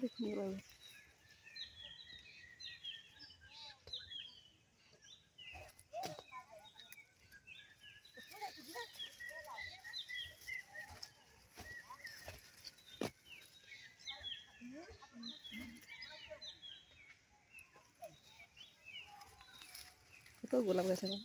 দেখুন কত গোলাপ গাছ আছে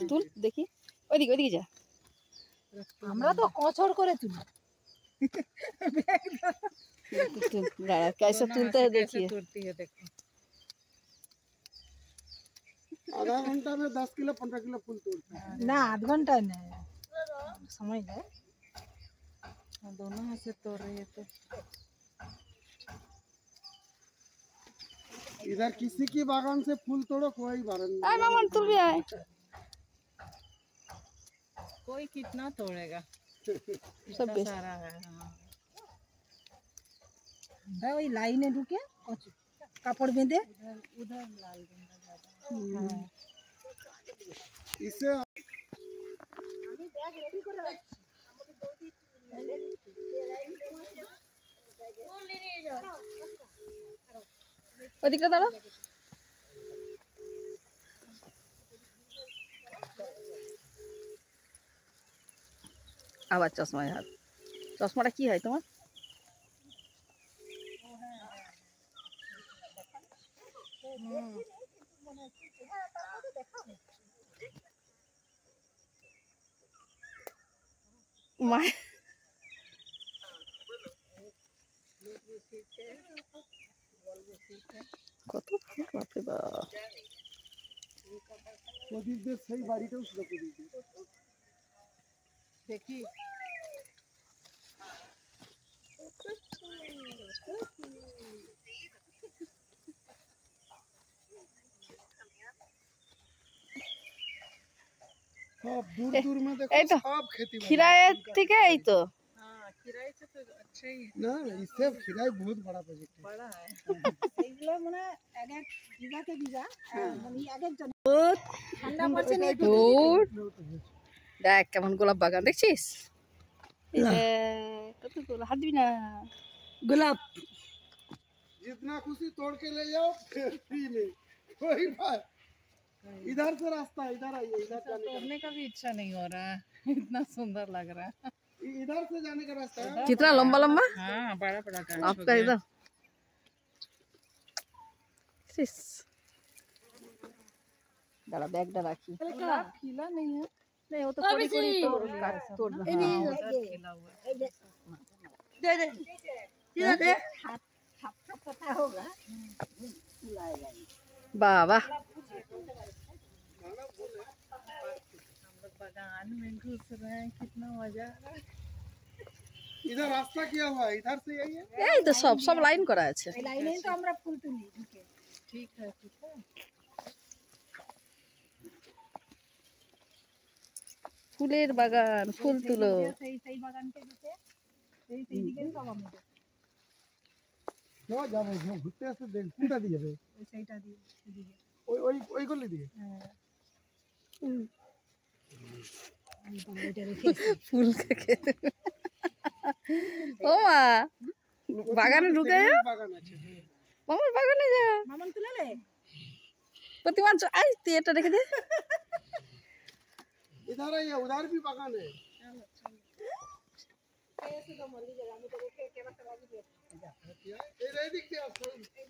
তুল দেখি ওইদিকে যা আমরা তো কচড় করে তুলি कैसे तुलते हैं देखिए देखो आधा घंटा में 10 किलो 15 किलो फूल तोड़ते हैं ना आध घंटा नहीं समय है दोनों हाथ से तोड़ रही है तो इधर किसी की बागान से फूल तोड़ो कोई बागान मामन तुल भी आए कोई कितना तोड़ेगा सब सारा है हाँ वही लाइन है ढुके कपड़ बेंधे उधर लाल गेंदा इसे ওদিকটা দাঁড়া আবার চশমা হাত চশমাটা কি হয় তোমার মায়ের কত ফুল বাপরে বাপ প্রদীপদের সেই বাড়িটাও ছিল প্রদীপদের देखी सब दूर दूर में देखो এই তো सब खेती খিরায়ের থেকে এই তো हाँ किराए से तो अच्छा ही है ना इससे खिराई बहुत बड़ा प्रोजेक्ट है बड़ा है এইগুলো মানে এক এক বিঘাতে বিঘা মানে এক এক জন ঠান্ডা পড়ছে না দেখ কেমন গোলাপ বাগান দেখছিস কত গোলাপ হাত দিবি না গোলাপ जितना खुशी तोड़ के ले जाओ फ्री में कोई बात इधर से रास्ता है इधर आइए इधर जाने तोड़ने का भी इच्छा नहीं हो रहा है इतना सुंदर लग रहा है इधर से जाने का रास्ता है कितना लंबा लंबा हाँ बड़ा बड़ा गाछ आपका इधर दादा बैग डाला की खिला नहीं है नहीं वो तो कोड़ी कोड़ी तोड़ना खिला हुआ है दे दे दे दे वाह वाह बागान में घुस रहे हैं कितना मजा आ रहा है इधर रास्ता किया हुआ है इधर से यही है এই তো সব সব লাইন করা আছে এই লাইনে তো আমরা ফুল তুলি ঠিক है ফুলের বাগান ফুল তুলো সেই বাগানকে দিতে সেই দিকে সব আমাদের क्यों जाबो जो घुरते से देख कोटा दिए रे সেইটা দিয়ে এদিকে ওই গলি দিয়ে হ্যাঁ ফুল খেতে ও মা বাগানে ঢুকে যা বাগান আছে মামার বাগানে যা মামন তুলে লে প্রতিমান আই তুই এটা রেখে দে इधर आइए उधर भी बागान है ऐसे तो मर गई আমি তো রেখে কেবা সব আগে দিয়ে এই দিক দিয়ে আসো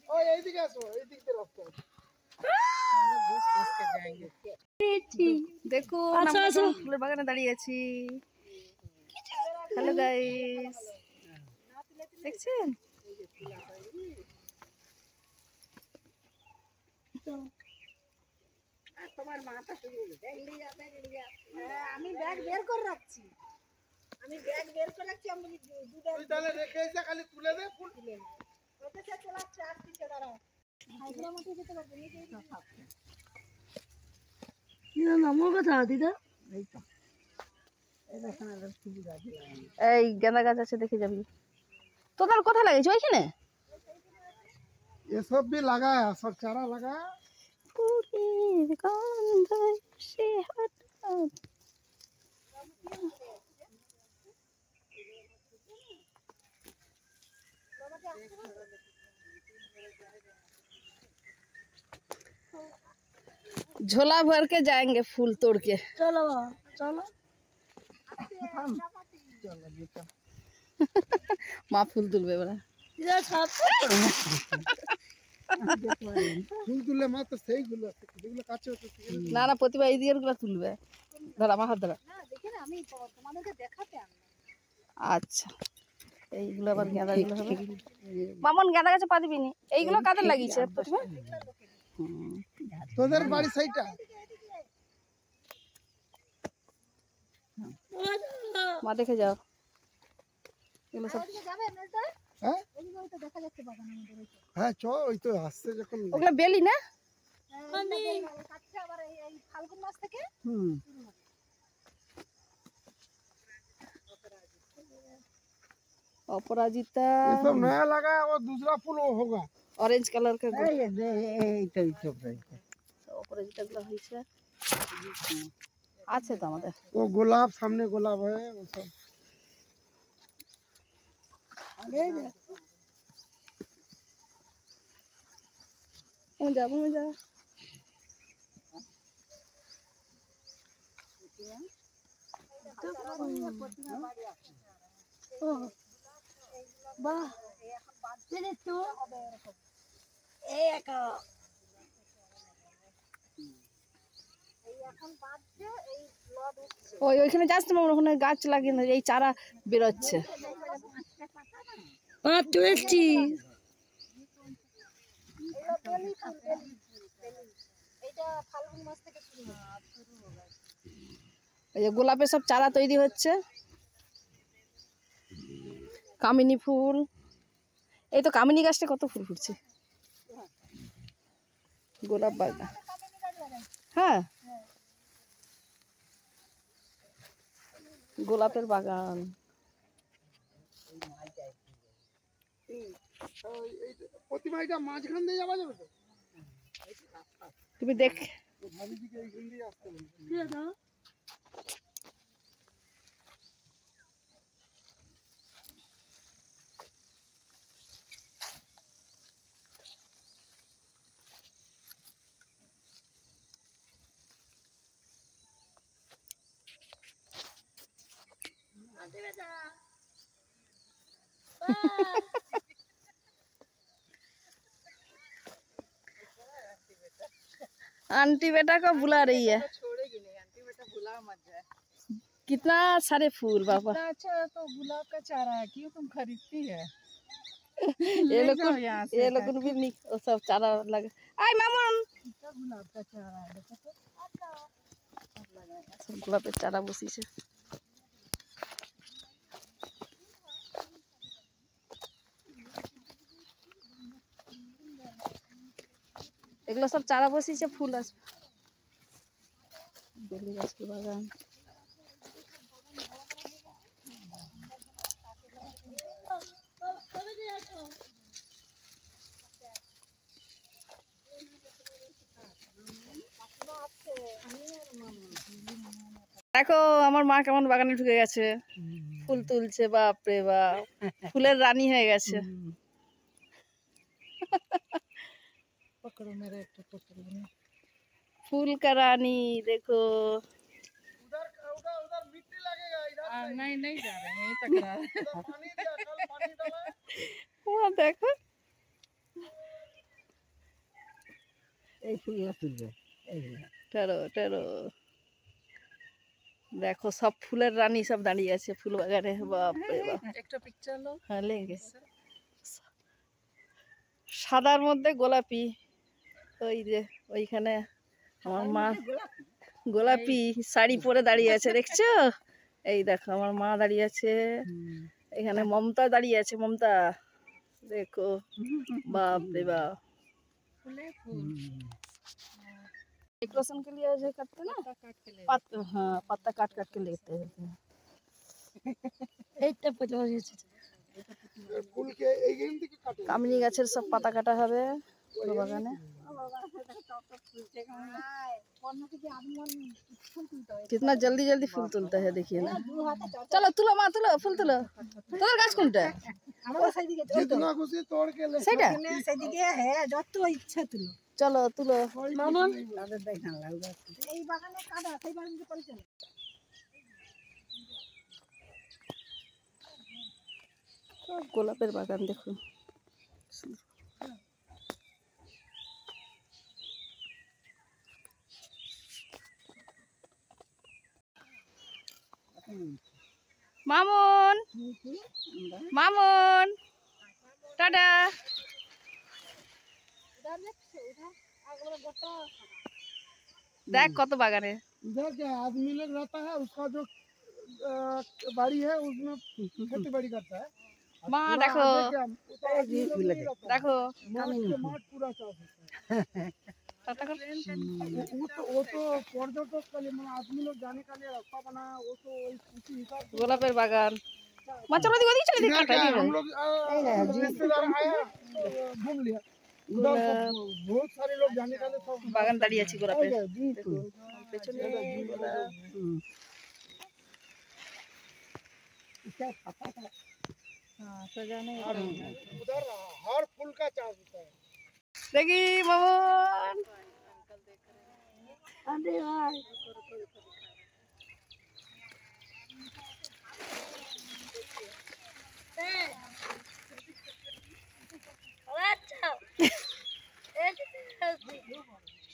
ও এই দিকে আসো এই দিক দিয়ে রাস্তা हम लोग घुस घुस के जाएंगे দেখো আমরা ফুলের বাগানে দাঁড়িয়ে আছি হ্যালো গাইস দেখছেন তোমার মাথা শুরু ব্যাগ লিয়া আমি ব্যাগ বের করে রাখছি আমি তুই তাহলে রেখে এসে খালি তুলে দে ফুল তুলে নে ওতে সে চলাচ্ছে আর পিছে দাঁড়াও হাইগুলো মতো যেতে পারবে না কি নাম কথা দিদা এই তো এই গেঁদা গাছ আছে দেখে যাবি তোদের কোথায় লাগিয়েছ ওইখানে ये सब भी लगाया, सब चारा लगाया। ফুলের গন্ধে সে হঠাৎ झोला भर के जाएंगे फूल तोड़ के। चलो चलो মা ফুল তুলবে এবার। ফুল তুললে মা তো সেইগুলো আছে, যেগুলো কাছে হচ্ছে সেগুলো। না না প্রতিভা এই দিকের গুলো তুলবে। ধর আমার হাত ধরা। আমি তোমাদেরকে দেখাতে আনলাম। আচ্ছা এইগুলো আবার গাঁদা গুলো হবে। মামন গাঁদা গাছে পা দিবি নি? এইগুলো কাদের লাগিয়েছে প্রতিভা? তোদের বাড়ি সেইটা? মা দেখে যাও এগুলো সব। হ্যাঁ হ্যাঁ চ, ওই তো আসছে যখন। ওগুলো বেলি না? ফাল্গুন মাস থেকে अपराजिता ये सब नया लगा है, और दूसरा फूल वो होगा। ऑरेंज कलर का वो अपराजिता গুলো হইছে আছে তো আমাদের। गुलाब, सामने गुलाब है वो सब। যাবো যা বাহ তো ওই ওইখানে যাস না, ওখানে গাছ লাগিয়ে না, এই চারা বেরোচ্ছে। চলেছি এই যে গোলাপের সব চারা তৈরি হচ্ছে। কামিনী ফুল, এই তো কামিনী গাছটা কত ফুল ফুটছে। গোলাপ বাগান, হ্যাঁ গোলাপের বাগান। প্রতিমা এটা মাঝখান দিয়ে যাওয়া যাবে তো? তুমি দেখ ভাবিজিকে এইখান দিয়ে আসতে বলি। आंटी बेटा को बुला रही है। कितना सारे फूल बाबा। अच्छा तो गुलाब का चारा है, क्यों तुम खरीदती है? ये लोग भी नहीं, वो सब चारा लगा। आई मामन गुलाब का चारा है, देखो तो सब गुलाब पे चारा बसी से। এগুলো সব চারা বসিয়েছে, ফুল আসবে। বেলি গাছের বাগান। দেখো আমার মা কেমন বাগানে ঢুকে গেছে, ফুল তুলছে। বাপ রে বাপ, ফুলের রানী হয়ে গেছে। पकड़ो मेरा एक तो पकड़ो ना। फूल का रानी देखो। उधर उधर उधर मिट्टी लगेगा, इधर नहीं नहीं जा रहे हैं, यहीं तक रहा है। इधर पानी दिया, कल पानी डाला। वहाँ देखो এই ফুলগুলো তুলবে এইগুলো। টেরো টেরো দেখো সব ফুলের রানী সব দাঁড়িয়ে আছে ফুল বাগানে। বাপ রে বাপ, একটা পিকচার লো। হ্যাঁ লেগে সাদার মধ্যে গোলাপি। ওই যে ওইখানে আমার মা গোলাপি শাড়ি পরে দাঁড়িয়ে আছে, দেখছো? এই দেখো আমার মা দাঁড়িয়ে আছে, এখানে মমতা দাঁড়িয়ে আছে। মমতা देखो, बाप रे बाप। डेकोरेशन के लिए जो करते हैं ना, पत्ता, हाँ पत्ता काट काट के लेते हैं। फूल के एगेन থেকে কাটে কামিনী গাছের সব পাতা কাটা হবে পুরো বাগানে। कितना जल्दी जल्दी फूल तुलता है देखिए ना। चलो तुलो माँ तुलो फूल तुलो। তোমার গাছ কোনটা? जितना खुशी तोड़ के ले সেটা সেদিকে হ্যাঁ যত ইচ্ছা তুলো। চলো তুলো মামন। এই বাগানে কাদা সেই বাগানে পড়েছে। গোলাপের বাগান দেখুন। মামুন মামুন টাটা। দেখ কত বাগানে। इधर क्या आदमी लोग रहता है उसका जो बाड़ी है उसमें खेती बाड़ी करता है। মা দেখো দেখো माठ पूरा चाষ होता है। টাটা কর। वो तो पर्यटक के लिए मतलब आदमी लोग जाने का लिए रास्ता बना वो तो उसी हिसाब से গোলাপের বাগান। মা চলো দিকে ওদিকে চলে इधर দিকে क्या কাটাই हम দিবে। लोग रिश्तेदार आया तो घूम लिया उधर तो बहुत सारे लोग जाने का लिए सब বাগান দাঁড়িয়ে আছি গোলাপের। बिल्कुल পেছনে গোলাপ। हाँ सजाने और उधर हर फूल का चार्ज होता है। देखी मामून। अरे भाई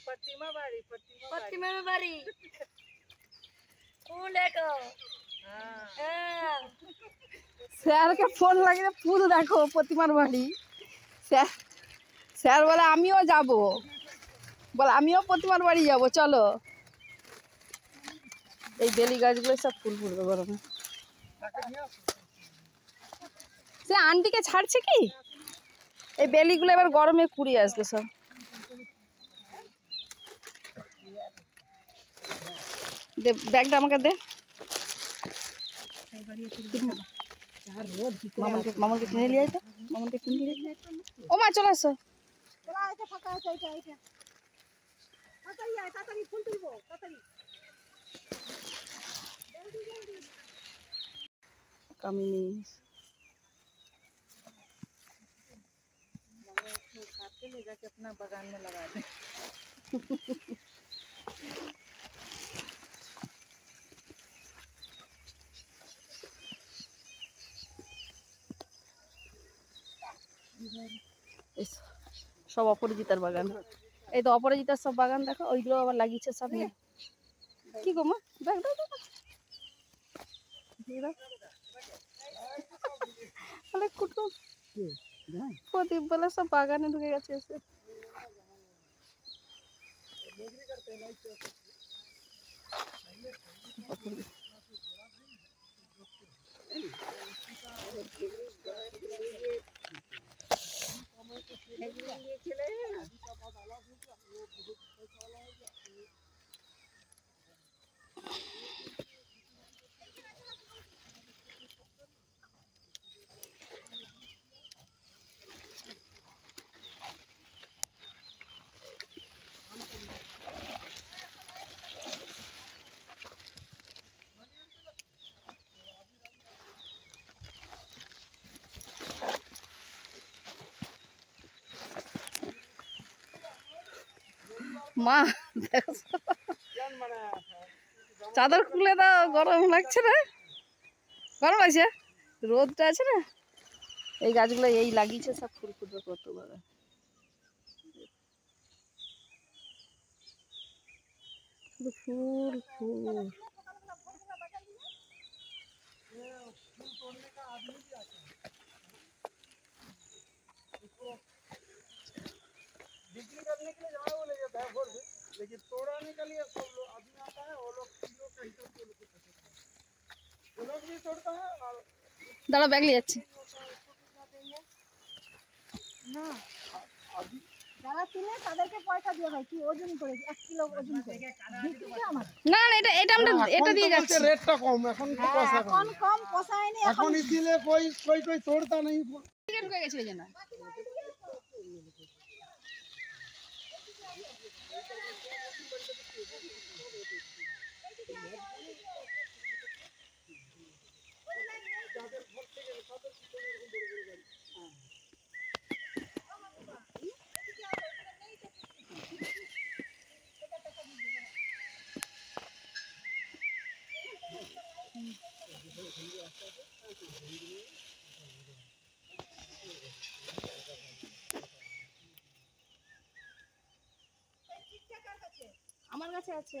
प्रतिमा बाड़ी স্যার কে ফোন লাগিয়ে ফুল দেখো প্রতিমার বাড়ি। স্যার স্যার বলে আমিও যাব, বলে আমিও প্রতিমার বাড়ি যাব চলো। এই বেলি গাছগুলো সব ফুল ফুটবে গরমে। সে আন্টিকে ছাড়ছে কি এই বেলিগুলো এবার গরমে কুড়িয়ে আসবে সব। দে ব্যাগটা আমাকে দে। মামনকে কিনে নিয়ে আয় তো, মামনকে কিনে নিয়ে আয়। ও মা চলে আসো। চলো এটা ফাঁকা আছে এটা এটা। তাড়াতাড়ি আয় তাড়াতাড়ি ফুল তুলবো তাড়াতাড়ি। কামিনী ले जाके अपना बागान में लगा दे। সব অপরাজিতার বাগান। এই তো অপরাজিতার সব বাগান দেখো, ওইগুলো আবার লাগিয়েছে সব। কি গো মা দেখ দেখ দেখ কুটুম প্রদীপ বলে সব বাগানে ঢুকে গেছে এসে। মা দেখো চাদর খুলে দাও, গরম লাগছে না? গরম আছে, রোদটা আছে না। এই গাছগুলো এই লাগিয়েছে সব ফুল ফুটবে কত বাগান। ফুল ফুল बिक्री करने के लिए जहाँ वो ले जाता है बोल दे, लेकिन तोड़ाने के लिए सब लोग आदमी आता है वो लोग किलो का हिसाब से वो लोग भी तोड़ता है और দাঁড়া ব্যাগ নিয়ে যাচ্ছি। না যারা তুলে তাদেরকে পয়সা দিয়ে ভাই কি ওজন করে 1 কিলো ওজন করে দিতে আমার। না না এটা এটা আমরা এটা দিয়ে যাচ্ছি। रेट टा कम এখন তো পয়সা এখন কম পোষায়নি এখন इसीलिए कोई तोड़ता नहीं। দিকে ঢুকে গেছে ওই জন্য। আমার কাছে আছে।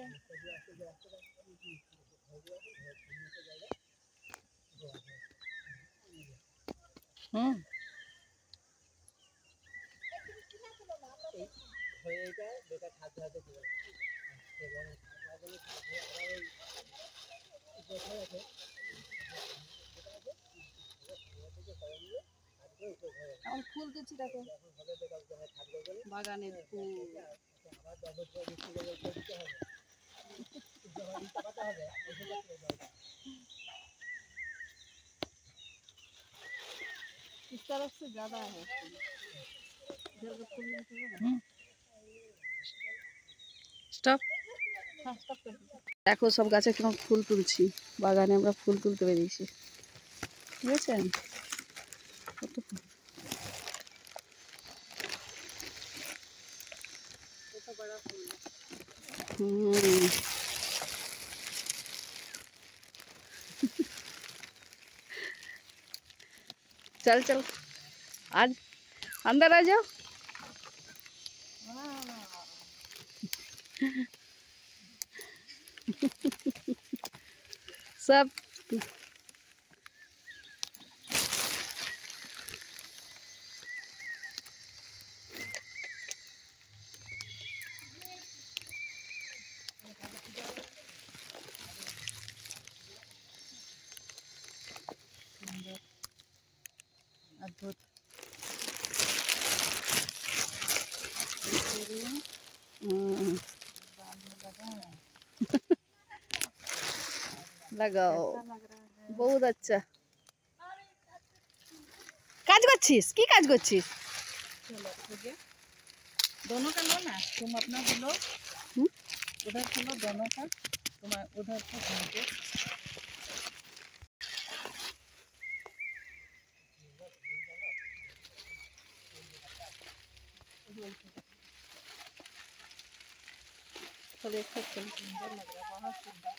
হুম আমার ফুল তুলছি দেখো, বাগানের ফুল। इस तरफ से ज्यादा है फूल, इधर का फूल नहीं है ना। স্টপ। हाँ स्टॉप कर दीजिए। দেখো সব গাছে কিরকম ফুল তুলছি, বাগানে আমরা ফুল তুলতে বেরিয়েছি, বুঝেছেন? কত ফুল। হুম चल चल आज अंदर आ जाओ। सब अद्भुत। लगाओ, बहुत अच्छा কাজ করছিস। কি কাজ করছিস? चलो ठीक है, दोनों का लो ना, तुम अपना भी लो, उधर से लो दोनों का, तुम उधर से घूम के। चलो एक साथ चलो। सुंदर लग रहा है, बहुत सुंदर।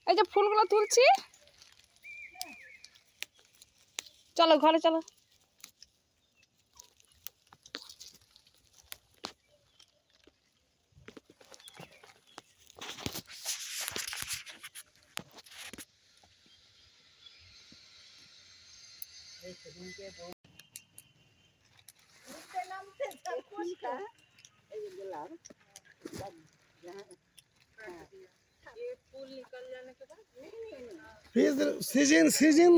এই যে ফুলগুলো তুলছি, চলো ঘরে চলো। फिर सीजन सीजन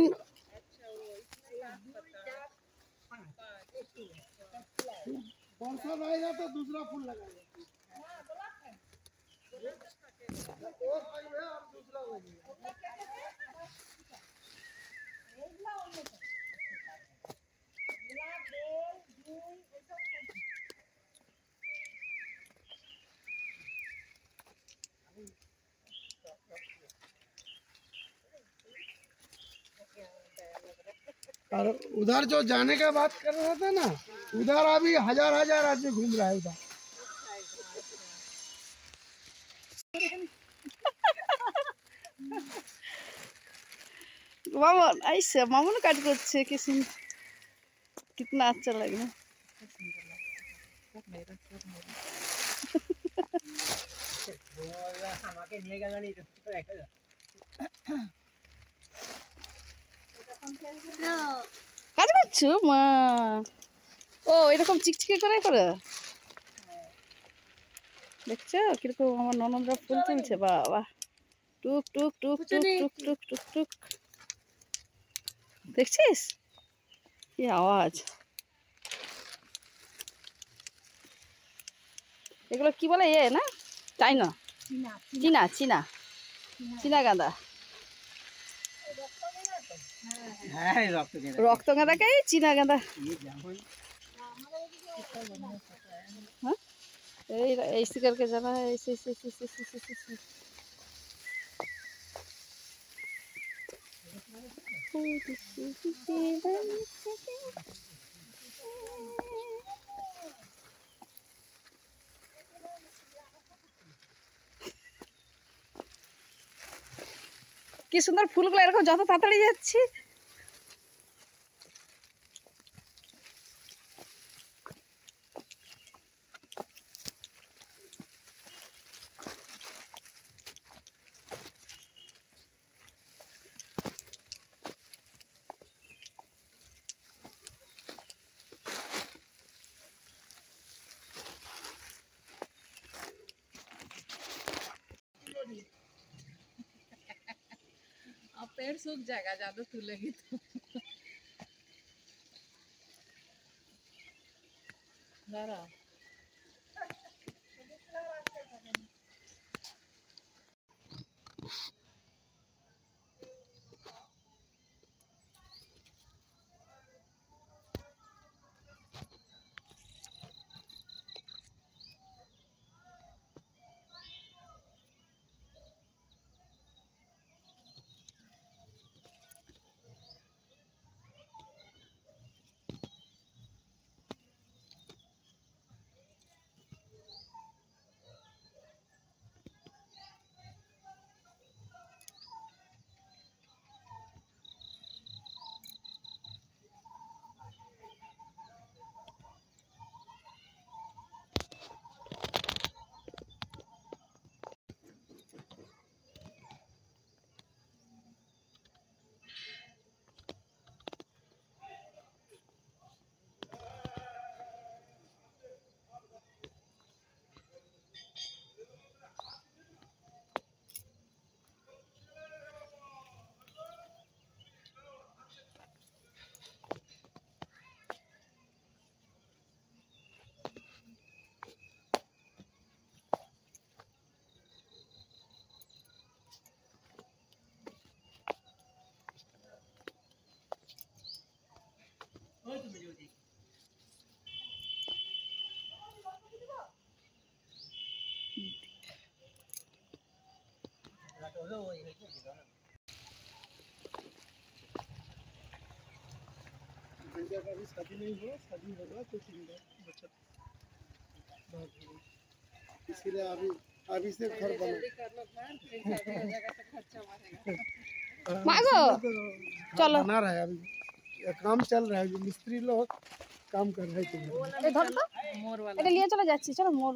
बरसात आएगा तो दूसरा फूल लगाएगा, और दूसरा लगेगा। और उधर जो जाने का बात कर रहे थे ना, उधर अभी हजार हजार आदमी घूम रहा है उधर। মামন ऐसे मामून কাজ করছে, কি कितना अच्छा लग रहा है। কাজ করছো মা? ও এরকম চিকচিকে করে করে দেখছো কিরকম আমার ননদরা ফুল তুলছে, বাবা টুক টুক টুক টুক টুক টুক টুক টুক। দেখছিস কি আওয়াজ? এগুলো কি বলে এ না তাই না? চীনা চীনা চীনা গাঁদা। রক্ত গাঁদাকে চীনা গাঁদা। हाँ ऐसे करके जाना है, ऐसे ऐसे ऐसे ऐसे ऐसे ऐसे ऐसे। কি সুন্দর ফুলগুলো এরকম যত তাড়াতাড়ি যাচ্ছে। अब पेड़ सूख जाएगा ज्यादा तुलेगी तो। जरा भैया का भी शादी नहीं हुआ, शादी होगा तो बच्चा इसीलिए अभी से घर बना। जल्दी कर लो प्लान, फिर शादी हो जाएगा तो खर्चा बढ़ेगा। मागो चलो बना रहा है अभी, ये काम चल रहा है, जो मिस्त्री लोग काम कर रहे थे। এই ধরো তো, मोर वाला এটা নিয়ে চলে যাচ্ছি। চলো মোর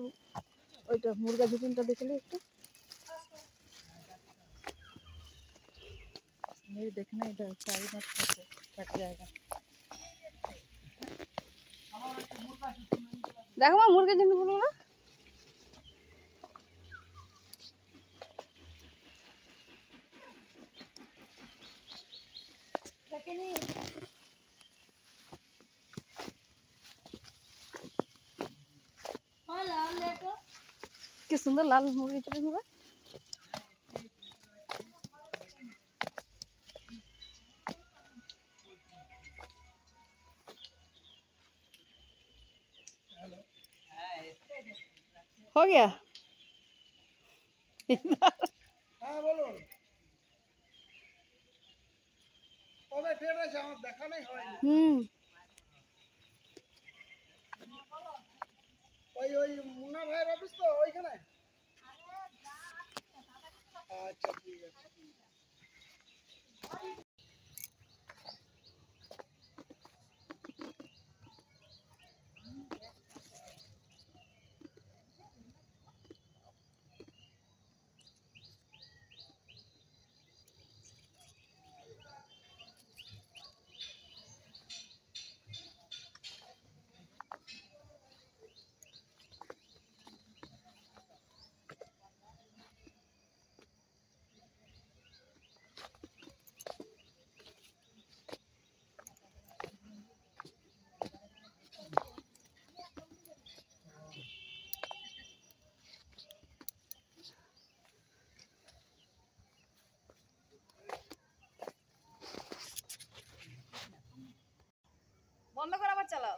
ওইটা মুরগা ঝুঁকিটা দেখলে একটু। ये देखना इधर सारी मत कट जाएगा। দেখো মা মুরগির ঝুঁকিগুলো না। কি সুন্দর লাল মুরগি চলে যাবে। हो गया। হ্যাঁ বলুন, কবে ট্রেন আছে আমার দেখা নেই হয়নি। ওই মুন্না ভাইয়ের অফিস তো ওইখানে। আচ্ছা ঠিক আছে।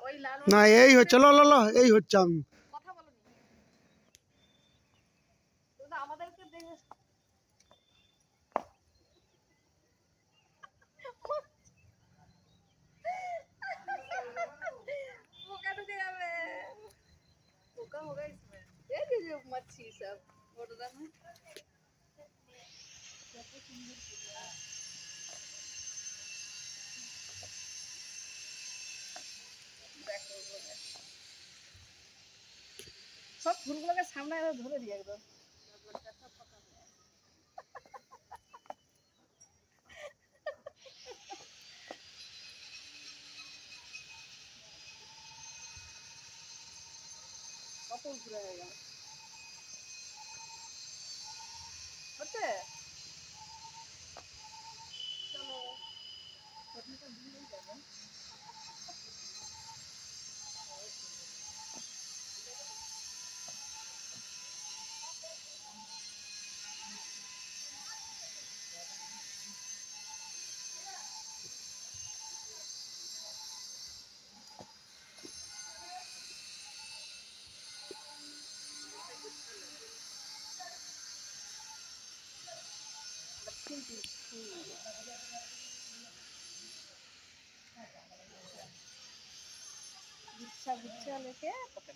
ওই লাল না এই হচ্ছে লো লো লো এই হচ্ছে আমি কথা বলো নি তুমি তো আমাদেরকে দেখে পোকা ঢুকে যাবে পোকা होगा इसमें ये जो मच्छी सब फोटो डालना দেখো সব ফুলগুলোকে সামনে ধরে দিয়ে একদম কত ঘুরে হয়ে গেল হচ্ছে চলো চটনিটা দিয়ে যাবে गुच्छा गुच्छा लेके पकड़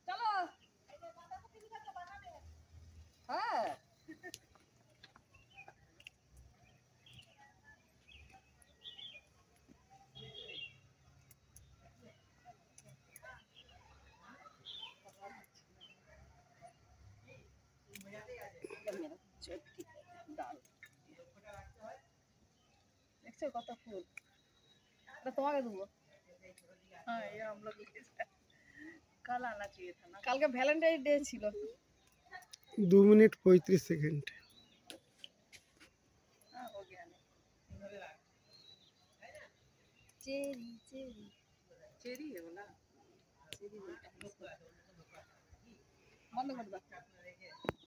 चलो हाँ দেখছো কত ফুল এটা তোমাকে দেবো हाँ ये हम लोग कल आना चाहिए था ना কালকে ভ্যালেন্টাইন ডে ছিল 2 মিনিট 35 সেকেন্ড हाँ हो गया नहीं চেরি চেরি चेरी है बोला চেরি বন্ধ করে দাও